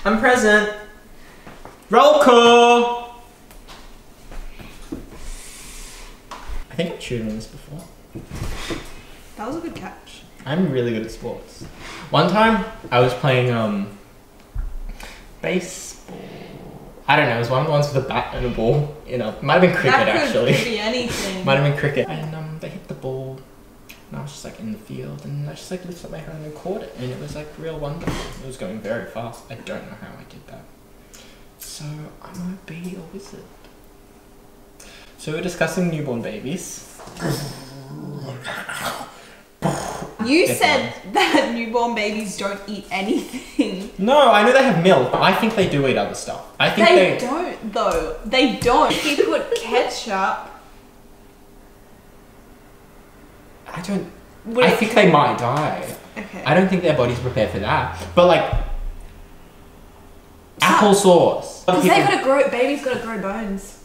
I'm present. Roll call. I think I've chewed on this before. That was a good catch. I'm really good at sports. One time I was playing baseball. I don't know, it was one of the ones with a bat and a ball. You know, might have been cricket actually. That could be anything. Might have been cricket. And they hit the ball. And I was just like in the field, and I just like lifted up my hand and caught it, and it was like real wonderful. It was going very fast. I don't know how I did that. So I might be a wizard. So we're discussing newborn babies. You said that newborn babies don't eat anything. No, I know they have milk, but I think they do eat other stuff. I think they don't though. They don't. If you put ketchup. I think they might die. Okay. I don't think their body's prepared for that. But like applesauce. Because babies gotta grow bones.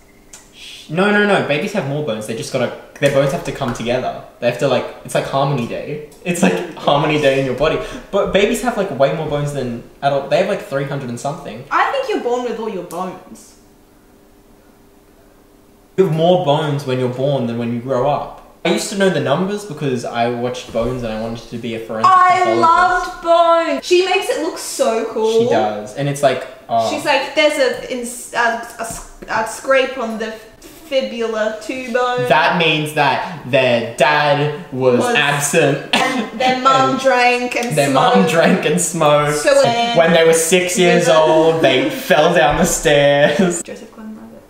No. Babies have more bones. They just gotta. Their bones have to come together. They have to like. It's like Harmony Day. It's like Harmony Day in your body. But babies have like way more bones than adult. They have like 300 and something. I think you're born with all your bones. You have more bones when you're born than when you grow up. I used to know the numbers because I watched Bones and I wanted to be a forensic pathologist. I loved Bones. She makes it look so cool. She does, and it's like. She's like, there's a scrape on the fibula, 2 bones. That means that their dad was absent. And their mum drank and smoked. Their mum drank and smoked. So when they were 6 years old, they fell down the stairs. Joseph Gordon-Levitt.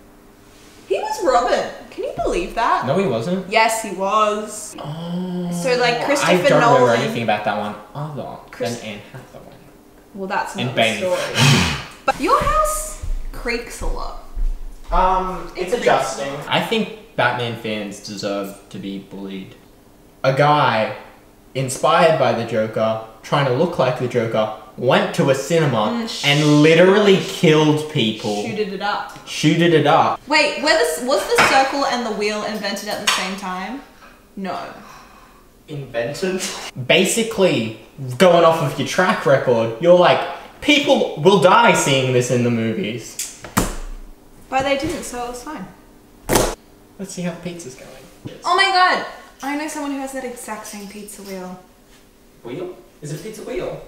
He was Robin. Can you believe that? No, he wasn't. Yes, he was. Oh. So like Christopher Nolan. I don't remember anything about that one other than Anne Hathaway. Well, that's not the story. But your house creaks a lot. It's adjusting. I think Batman fans deserve to be bullied. A guy inspired by the Joker, trying to look like the Joker, went to a cinema and literally killed people. Shooted it up. Wait, was the circle and the wheel invented at the same time? No. Invented? Basically, going off of your track record, you're like, people will die seeing this in the movies. But they didn't, so it was fine. Let's see how the pizza's going. Oh my god! I know someone who has that exact same pizza wheel. Wheel? Is it pizza wheel?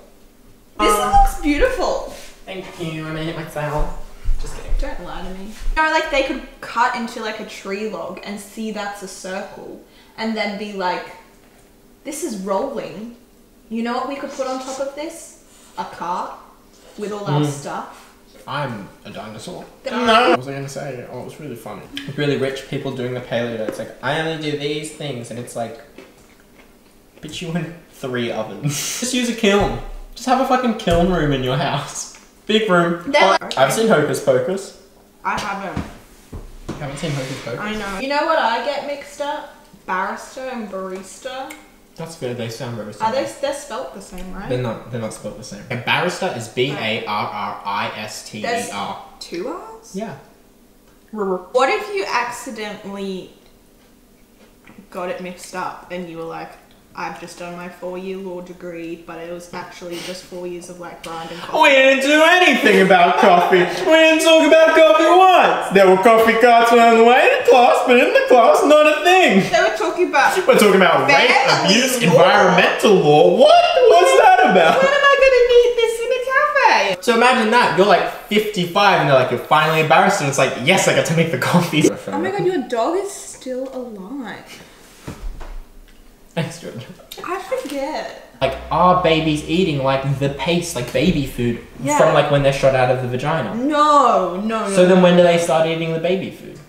This looks beautiful. Thank you, I made it myself. Just kidding. Don't lie to me. You know, like they could cut into like a tree log and see that's a circle and then be like, this is rolling. You know what we could put on top of this? A cart with all our stuff. I'm a dinosaur. No! What was I going to say? Oh, it was really funny. Really rich people doing the paleo. It's like, I only do these things. And it's like, but you in 3 ovens. Just use a kiln. Just have a fucking kiln room in your house. Big room. I've seen Hocus Pocus. I haven't. You haven't seen Hocus Pocus? I know. You know what I get mixed up? Barrister and barista. That's good, they sound very similar. They're spelt the same, right? They're not spelt the same. A barrister is B-A-R-R-I-S-T-E-R. There's 2 R's? Yeah. What if you accidentally got it mixed up and you were like, I've just done my 4-year law degree, but it was actually just 4 years of like grinding coffee. We didn't do anything about coffee. We didn't talk about coffee once. There were coffee carts on the way to class, but in the class, not a thing. They were talking about... We're talking about rape, abuse, environmental law. What's that about? When am I going to need this in a cafe? So imagine that. You're like 55 and they're like, you're finally embarrassed, and it's like, yes, I got to make the coffee. Oh my god, your dog is still alive. Thanks, Georgia. I forget. Like, are babies eating like the paste, like baby food, from like when they're shot out of the vagina? No. So then when do they start eating the baby food?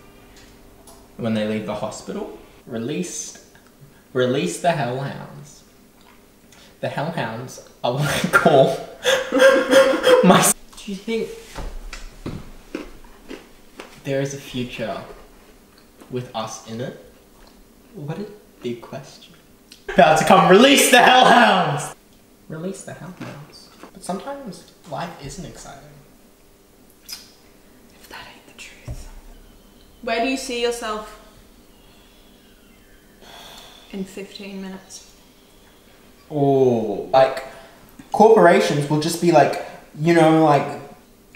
When they leave the hospital? Release the hellhounds. The hellhounds are what I call my... Do you think there is a future with us in it? What a big question. About to come release the hellhounds! Release the hellhounds. But sometimes life isn't exciting. If that ain't the truth. Where do you see yourself in 15 minutes? Oh, like corporations will just be like, you know, like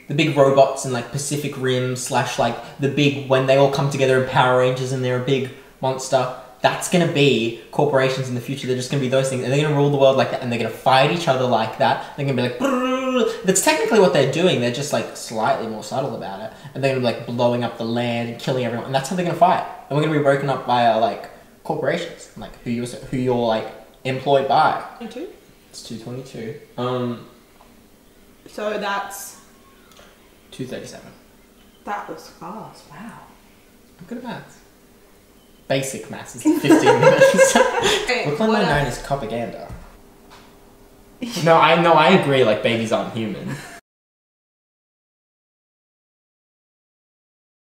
the big robots in like Pacific Rim / like the big, when they all come together in Power Rangers and they're a big monster. That's going to be corporations in the future. They're just going to be those things. And they're going to rule the world like that. And they're going to fight each other like that. They're going to be like... Brrr. That's technically what they're doing. They're just like slightly more subtle about it. And they're going to be like blowing up the land and killing everyone. And that's how they're going to fight. And we're going to be broken up by like corporations. Like who you're like employed by. 22? It's 222. So that's... 237. That was fast. Wow. I'm good at maths. Basic maths is 15 minutes. Brooklyn Nine-Nine is propaganda. No, I agree, like, babies aren't human.